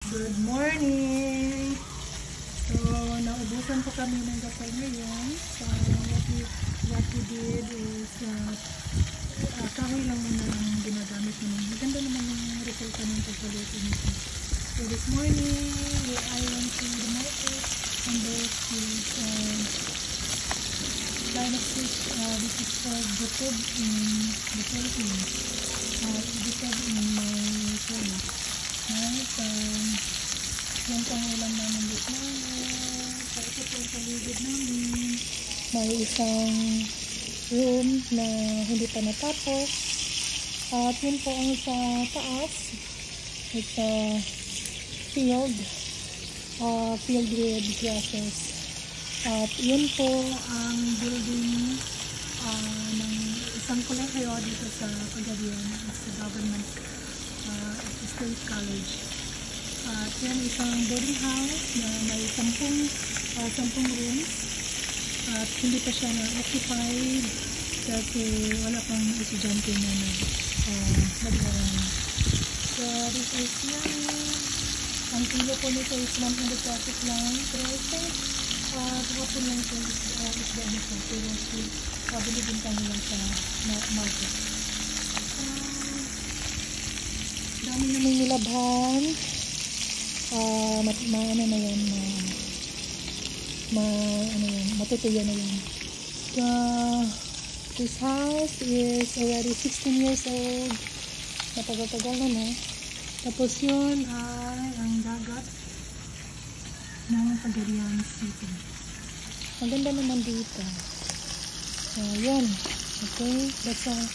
Good morning! So, naubusan po kami ng gapay ngayon. So, what we did is kahoy lang muna ang ginagamit namin. Maganda naman yung resulta ng pagkaluto nito. So, this morning, I went to the market and bought this line of fish. This is called butod in the Philippines. Butod in my place. Right? Yan pang ulam namin this morning. So, ito po yung paligid namin. May isang room na hindi pa natapos. At yun po ang sa taas. It's a field with grasses. At yun po ang building ng isang kolehiyo dito sa Cagayan. It's the government State College. At yan isang boarding house na may 10 rooms. At hindi pa siya na-occupied kasi wala pang estudyante na naglaran. So this is yan. Ang kilo po nito is 100 pesos lang. Pero I think hapon lang ito is ganito. Pero pabili din kami lang sa market. Dami namin nilabhan. Ano na yan, matutuyo na yan. This house is already 16 years old. Matagal-tagal na, no? Tapos yun ay ang dagat ng Cagayan City. Maganda naman dito. So, yun. Okay, that's all.